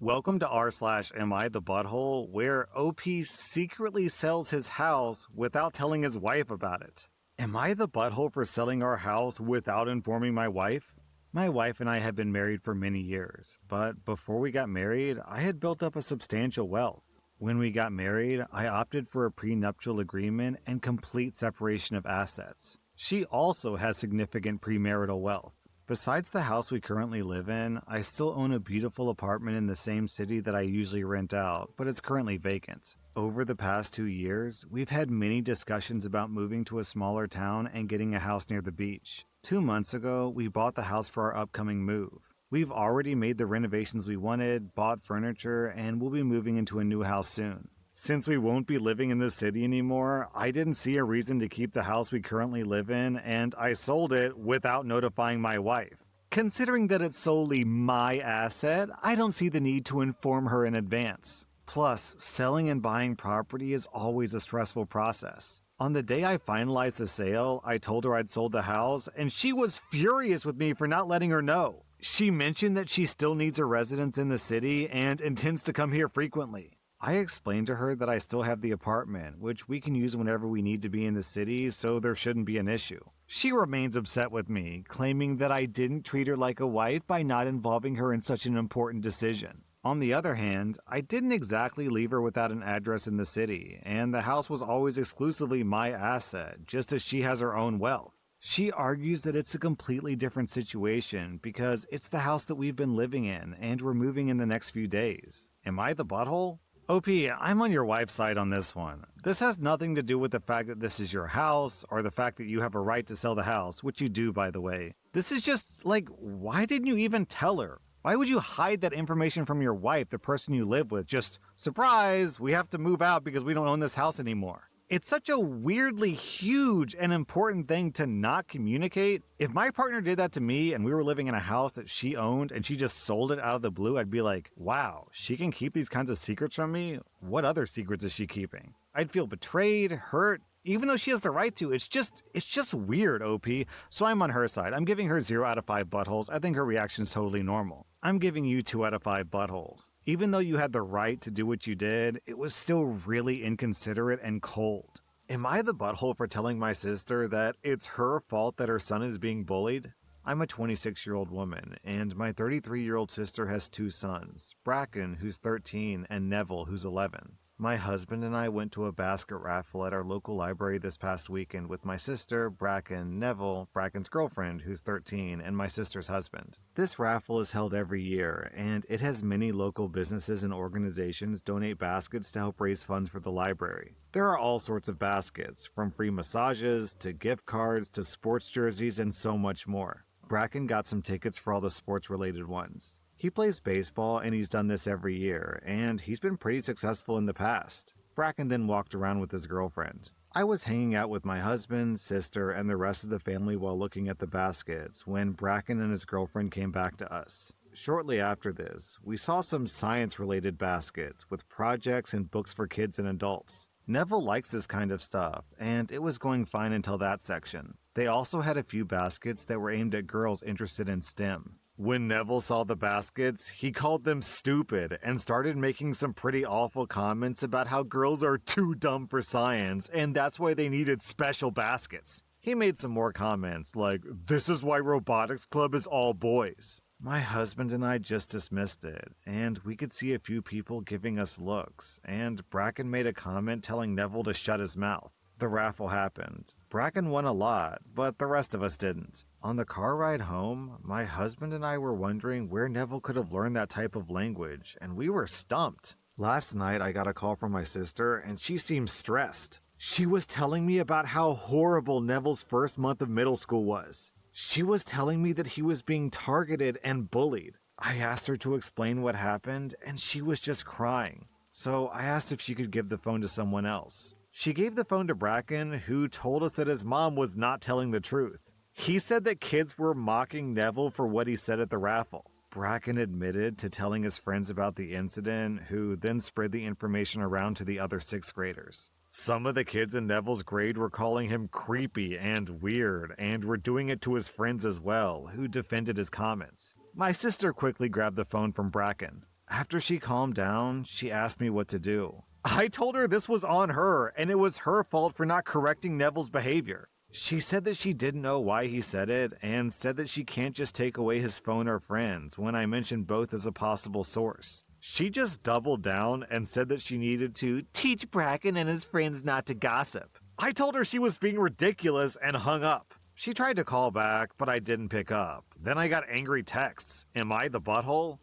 Welcome to r/Am I the Butthole, where OP secretly sells his house without telling his wife about it. Am I the butthole for selling our house without informing my wife? My wife and I have been married for many years, but before we got married, I had built up a substantial wealth. When we got married, I opted for a prenuptial agreement and complete separation of assets. She also has significant premarital wealth. Besides the house we currently live in, I still own a beautiful apartment in the same city that I usually rent out, but it's currently vacant. Over the past 2 years, we've had many discussions about moving to a smaller town and getting a house near the beach. 2 months ago, we bought the house for our upcoming move. We've already made the renovations we wanted, bought furniture, and we'll be moving into a new house soon. Since we won't be living in this city anymore, I didn't see a reason to keep the house we currently live in, and I sold it without notifying my wife. Considering that it's solely my asset, I don't see the need to inform her in advance. Plus, selling and buying property is always a stressful process. On the day I finalized the sale, I told her I'd sold the house, and she was furious with me for not letting her know. She mentioned that she still needs a residence in the city and intends to come here frequently. I explained to her that I still have the apartment, which we can use whenever we need to be in the city, so there shouldn't be an issue. She remains upset with me, claiming that I didn't treat her like a wife by not involving her in such an important decision. On the other hand, I didn't exactly leave her without an address in the city, and the house was always exclusively my asset, just as she has her own wealth. She argues that it's a completely different situation because it's the house that we've been living in, and we're moving in the next few days. Am I the butthole? OP, I'm on your wife's side on this one. This has nothing to do with the fact that this is your house, or the fact that you have a right to sell the house, which you do, by the way. This is just, why didn't you even tell her? Why would you hide that information from your wife, the person you live with? Just, surprise, we have to move out because we don't own this house anymore. It's such a weirdly huge and important thing to not communicate. If my partner did that to me and we were living in a house that she owned and she just sold it out of the blue, I'd be like, wow, she can keep these kinds of secrets from me? What other secrets is she keeping? I'd feel betrayed, hurt, even though she has the right to. It's just weird, OP. So I'm on her side. I'm giving her 0 out of 5 buttholes. I think her reaction's totally normal. I'm giving you 2 out of 5 buttholes. Even though you had the right to do what you did, it was still really inconsiderate and cold. Am I the butthole for telling my sister that it's her fault that her son is being bullied? I'm a 26-year-old woman, and my 33-year-old sister has 2 sons, Bracken, who's 13, and Neville, who's 11. My husband and I went to a basket raffle at our local library this past weekend with my sister, Bracken, Neville, Bracken's girlfriend, who's 13, and my sister's husband. This raffle is held every year, and it has many local businesses and organizations donate baskets to help raise funds for the library. There are all sorts of baskets, from free massages, to gift cards, to sports jerseys, and so much more. Bracken got some tickets for all the sports-related ones. He plays baseball and he's done this every year, and he's been pretty successful in the past. Bracken then walked around with his girlfriend. I was hanging out with my husband, sister, and the rest of the family while looking at the baskets when Bracken and his girlfriend came back to us. Shortly after this, we saw some science-related baskets with projects and books for kids and adults. Neville likes this kind of stuff, and it was going fine until that section. They also had a few baskets that were aimed at girls interested in STEM. When Neville saw the baskets, he called them stupid and started making some pretty awful comments about how girls are too dumb for science and that's why they needed special baskets. He made some more comments like, "This is why robotics club is all boys." My husband and I just dismissed it, and we could see a few people giving us looks, and Bracken made a comment telling Neville to shut his mouth. The raffle happened. Bracken won a lot, but the rest of us didn't. On the car ride home, my husband and I were wondering where Neville could have learned that type of language, and we were stumped. Last night I got a call from my sister, and she seemed stressed. She was telling me about how horrible Neville's first month of middle school was. She was telling me that he was being targeted and bullied. I asked her to explain what happened, and she was just crying. So I asked if she could give the phone to someone else. She gave the phone to Bracken, who told us that his mom was not telling the truth. He said that kids were mocking Neville for what he said at the raffle. Bracken admitted to telling his friends about the incident, who then spread the information around to the other 6th graders. Some of the kids in Neville's grade were calling him creepy and weird, and were doing it to his friends as well, who defended his comments. My sister quickly grabbed the phone from Bracken. After she calmed down, she asked me what to do. I told her this was on her, and it was her fault for not correcting Neville's behavior. She said that she didn't know why he said it, and said that she can't just take away his phone or friends when I mentioned both as a possible source. She just doubled down and said that she needed to teach Bracken and his friends not to gossip. I told her she was being ridiculous and hung up. She tried to call back, but I didn't pick up. Then I got angry texts. Am I the butthole?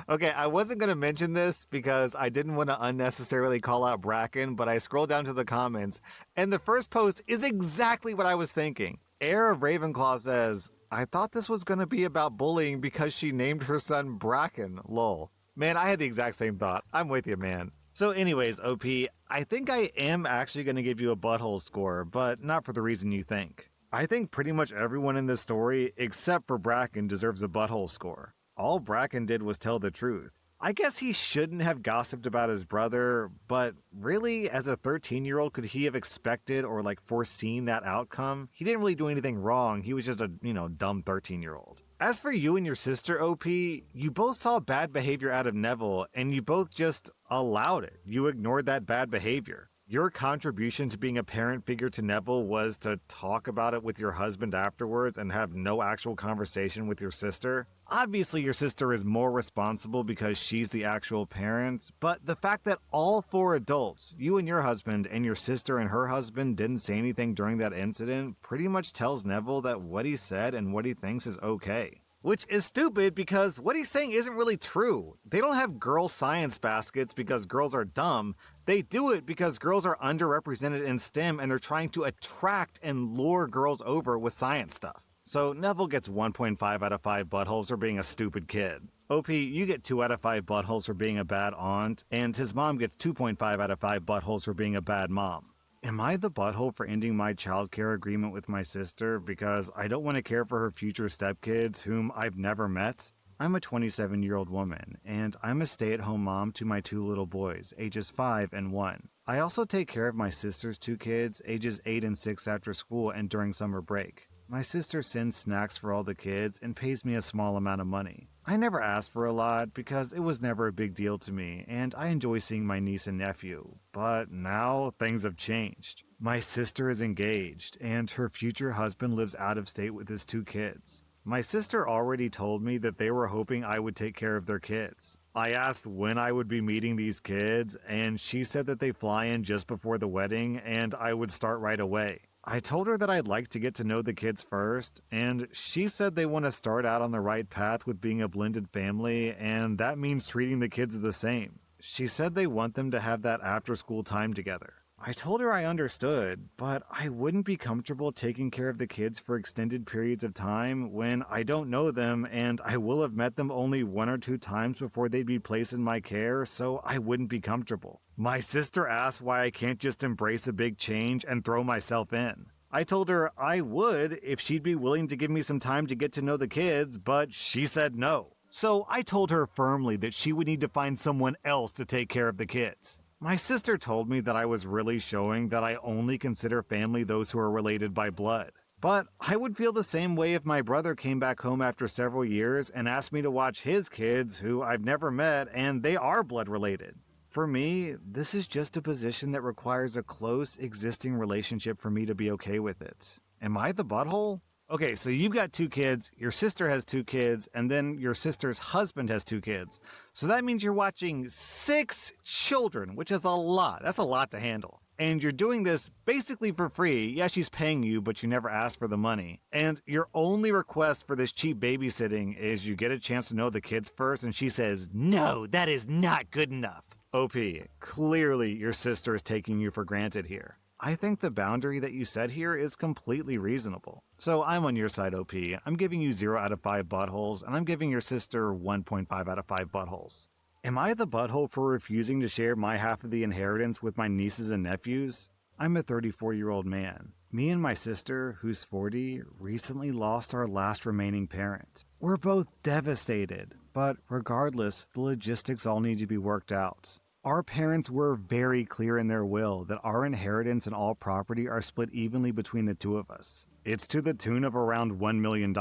Okay, I wasn't going to mention this because I didn't want to unnecessarily call out Bracken, but I scrolled down to the comments, and the first post is exactly what I was thinking. Heir of Ravenclaw says, I thought this was going to be about bullying because she named her son Bracken, lol. Man, I had the exact same thought. I'm with you, man. So anyways, OP, I think I am actually going to give you a butthole score, but not for the reason you think. I think pretty much everyone in this story, except for Bracken, deserves a butthole score. All Bracken did was tell the truth. I guess he shouldn't have gossiped about his brother, but really, as a 13-year-old, could he have expected or foreseen that outcome? He didn't really do anything wrong. He was just a, dumb 13-year-old. As for you and your sister, OP, you both saw bad behavior out of Neville, and you both just allowed it. You ignored that bad behavior. Your contribution to being a parent figure to Neville was to talk about it with your husband afterwards and have no actual conversation with your sister. Obviously, your sister is more responsible because she's the actual parent, but the fact that all 4 adults, you and your husband and your sister and her husband, didn't say anything during that incident pretty much tells Neville that what he said and what he thinks is okay. Which is stupid because what he's saying isn't really true. They don't have girl science baskets because girls are dumb. They do it because girls are underrepresented in STEM and they're trying to attract and lure girls over with science stuff. So Neville gets 1.5 out of 5 buttholes for being a stupid kid. OP, you get 2 out of 5 buttholes for being a bad aunt, and his mom gets 2.5 out of 5 buttholes for being a bad mom. Am I the butthole for ending my childcare agreement with my sister because I don't want to care for her future stepkids whom I've never met? I'm a 27-year-old woman, and I'm a stay-at-home mom to my 2 little boys, ages 5 and 1. I also take care of my sister's 2 kids, ages 8 and 6 after school and during summer break. My sister sends snacks for all the kids and pays me a small amount of money. I never asked for a lot because it was never a big deal to me, and I enjoy seeing my niece and nephew. But now things have changed. My sister is engaged, and her future husband lives out of state with his 2 kids. My sister already told me that they were hoping I would take care of their kids. I asked when I would be meeting these kids, and she said that they fly in just before the wedding, and I would start right away. I told her that I'd like to get to know the kids first, and she said they want to start out on the right path with being a blended family, and that means treating the kids the same. She said they want them to have that after-school time together. I told her I understood, but I wouldn't be comfortable taking care of the kids for extended periods of time when I don't know them and I will have met them only 1 or 2 times before they'd be placed in my care, so I wouldn't be comfortable. My sister asked why I can't just embrace a big change and throw myself in. I told her I would if she'd be willing to give me some time to get to know the kids, but she said no. So I told her firmly that she would need to find someone else to take care of the kids. My sister told me that I was really showing that I only consider family those who are related by blood. But I would feel the same way if my brother came back home after several years and asked me to watch his kids who I've never met and they are blood related. For me, this is just a position that requires a close existing relationship for me to be okay with it. Am I the butthole? Okay, so you've got 2 kids, your sister has 2 kids, and then your sister's husband has 2 kids. So that means you're watching 6 children, which is a lot. That's a lot to handle. And you're doing this basically for free. Yeah, she's paying you, but you never asked for the money. And your only request for this cheap babysitting is you get a chance to know the kids first, and she says, no, that is not good enough. OP, clearly your sister is taking you for granted here. I think the boundary that you set here is completely reasonable. So I'm on your side, OP. I'm giving you 0 out of 5 buttholes, and I'm giving your sister 1.5 out of 5 buttholes. Am I the butthole for refusing to share my half of the inheritance with my nieces and nephews? I'm a 34-year-old man. Me and my sister, who's 40, recently lost our last remaining parent. We're both devastated, but regardless, the logistics all need to be worked out. Our parents were very clear in their will that our inheritance and all property are split evenly between the 2 of us. It's to the tune of around $1 million.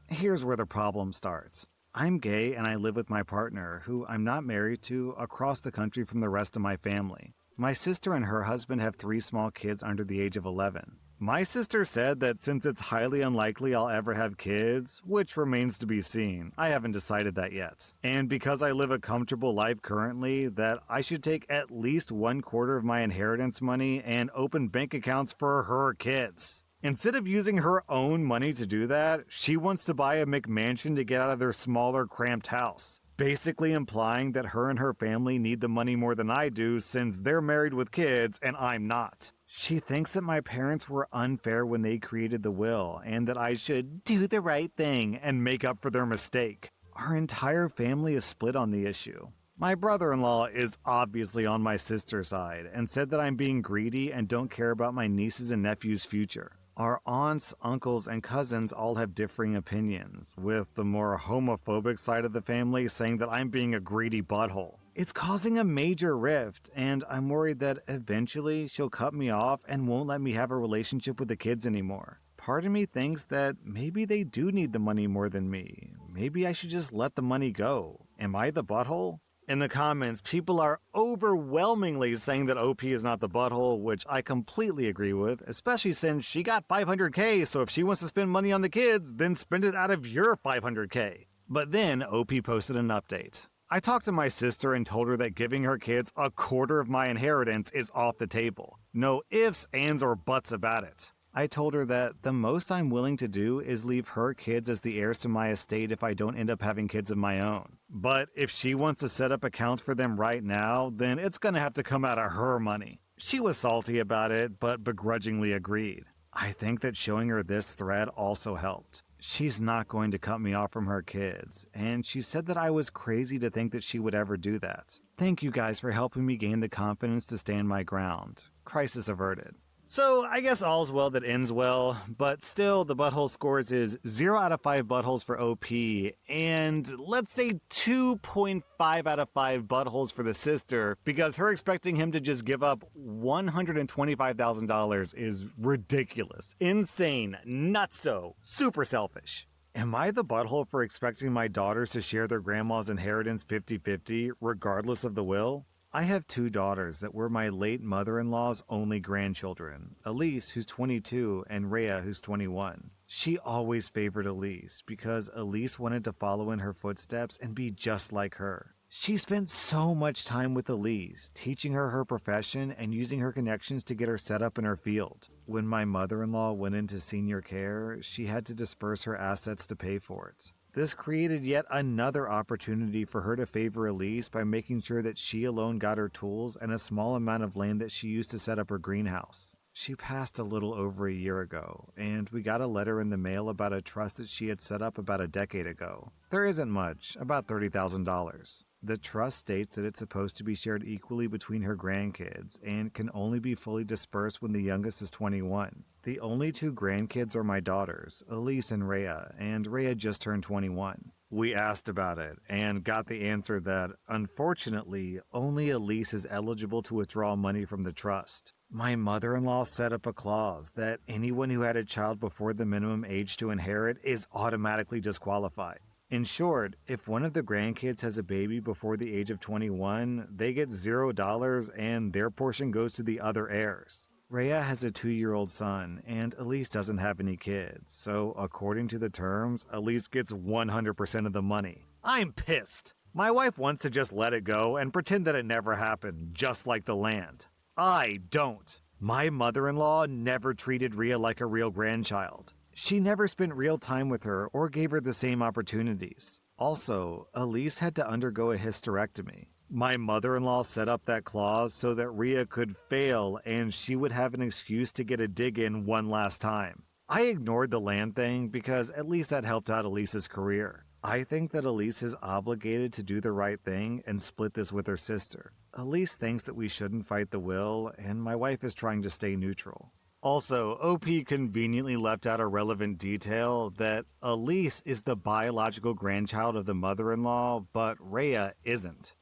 Here's where the problem starts. I'm gay and I live with my partner, who I'm not married to, across the country from the rest of my family. My sister and her husband have 3 small kids under the age of 11. My sister said that since it's highly unlikely I'll ever have kids, which remains to be seen, I haven't decided that yet, and because I live a comfortable life currently, that I should take at least 1/4 of my inheritance money and open bank accounts for her kids. Instead of using her own money to do that, she wants to buy a McMansion to get out of their smaller, cramped house, basically implying that her and her family need the money more than I do since they're married with kids and I'm not. She thinks that my parents were unfair when they created the will and that I should do the right thing and make up for their mistake. Our entire family is split on the issue. My brother-in-law is obviously on my sister's side and said that I'm being greedy and don't care about my nieces and nephews' future. Our aunts, uncles, and cousins all have differing opinions, with the more homophobic side of the family saying that I'm being a greedy butthole. It's causing a major rift, and I'm worried that eventually she'll cut me off and won't let me have a relationship with the kids anymore. Part of me thinks that maybe they do need the money more than me. Maybe I should just let the money go. Am I the butthole? In the comments, people are overwhelmingly saying that OP is not the butthole, which I completely agree with, especially since she got $500K, so if she wants to spend money on the kids, then spend it out of your $500K. But then OP posted an update. I talked to my sister and told her that giving her kids 1/4 of my inheritance is off the table. No ifs, ands, or buts about it. I told her that the most I'm willing to do is leave her kids as the heirs to my estate if I don't end up having kids of my own. But if she wants to set up accounts for them right now, then it's gonna have to come out of her money. She was salty about it, but begrudgingly agreed. I think that showing her this thread also helped. She's not going to cut me off from her kids, and she said that I was crazy to think that she would ever do that. Thank you guys for helping me gain the confidence to stand my ground. Crisis averted. So, I guess all's well that ends well, but still the butthole scores is 0 out of 5 buttholes for OP, and let's say 2.5 out of 5 buttholes for the sister, because her expecting him to just give up $125,000 is ridiculous, insane, nutso, super selfish. Am I the butthole for expecting my daughters to share their grandma's inheritance 50-50, regardless of the will? I have 2 daughters that were my late mother-in-law's only grandchildren, Elise, who's 22, and Rhea, who's 21. She always favored Elise because Elise wanted to follow in her footsteps and be just like her. She spent so much time with Elise, teaching her her profession and using her connections to get her set up in her field. When my mother-in-law went into senior care, she had to disperse her assets to pay for it. This created yet another opportunity for her to favor Elise by making sure that she alone got her tools and a small amount of land that she used to set up her greenhouse. She passed a little over a year ago, and we got a letter in the mail about a trust that she had set up about a decade ago. There isn't much, about $30,000. The trust states that it's supposed to be shared equally between her grandkids and can only be fully dispersed when the youngest is 21. The only 2 grandkids are my daughters, Elise and Rhea just turned 21. We asked about it and got the answer that, unfortunately, only Elise is eligible to withdraw money from the trust. My mother-in-law set up a clause that anyone who had a child before the minimum age to inherit is automatically disqualified. In short, if one of the grandkids has a baby before the age of 21, they get $0 and their portion goes to the other heirs. Rhea has a 2-year-old son, and Elise doesn't have any kids, so according to the terms, Elise gets 100% of the money. I'm pissed! My wife wants to just let it go and pretend that it never happened, just like the land. I don't. My mother-in-law never treated Rhea like a real grandchild. She never spent real time with her or gave her the same opportunities. Also, Elise had to undergo a hysterectomy. My mother-in-law set up that clause so that Rhea could fail and she would have an excuse to get a dig in one last time. I ignored the land thing because at least that helped out Elise's career. I think that Elise is obligated to do the right thing and split this with her sister. Elise thinks that we shouldn't fight the will, and my wife is trying to stay neutral. Also, OP conveniently left out a relevant detail that Elise is the biological grandchild of the mother-in-law, but Rhea isn't.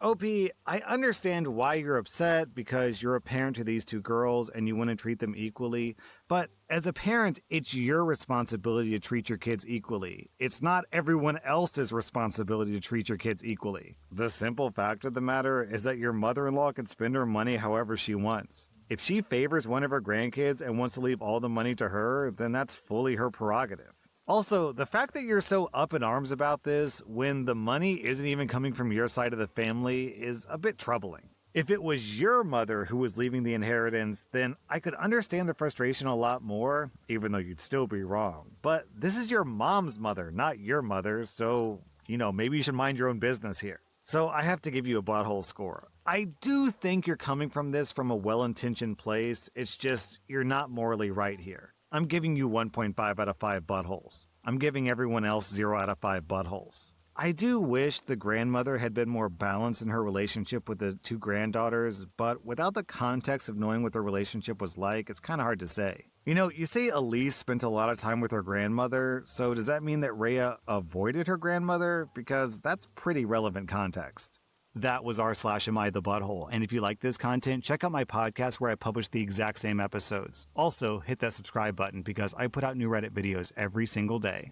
OP, I understand why you're upset because you're a parent to these two girls and you want to treat them equally, but as a parent, it's your responsibility to treat your kids equally. It's not everyone else's responsibility to treat your kids equally. The simple fact of the matter is that your mother-in-law can spend her money however she wants. If she favors one of her grandkids and wants to leave all the money to her, then that's fully her prerogative. Also, the fact that you're so up in arms about this when the money isn't even coming from your side of the family is a bit troubling. If it was your mother who was leaving the inheritance, then I could understand the frustration a lot more, even though you'd still be wrong. But this is your mom's mother, not your mother's, so, maybe you should mind your own business here. So I have to give you a butthole score. I do think you're coming from this from a well-intentioned place, it's just you're not morally right here. I'm giving you 1.5 out of 5 buttholes. I'm giving everyone else 0 out of 5 buttholes. I do wish the grandmother had been more balanced in her relationship with the two granddaughters, but without the context of knowing what their relationship was like, it's kind of hard to say. You say Elise spent a lot of time with her grandmother, so does that mean that Rhea avoided her grandmother? Because that's pretty relevant context. That was r/am I the butthole, and if you like this content, check out my podcast where I publish the exact same episodes. Also, hit that subscribe button because I put out new Reddit videos every single day.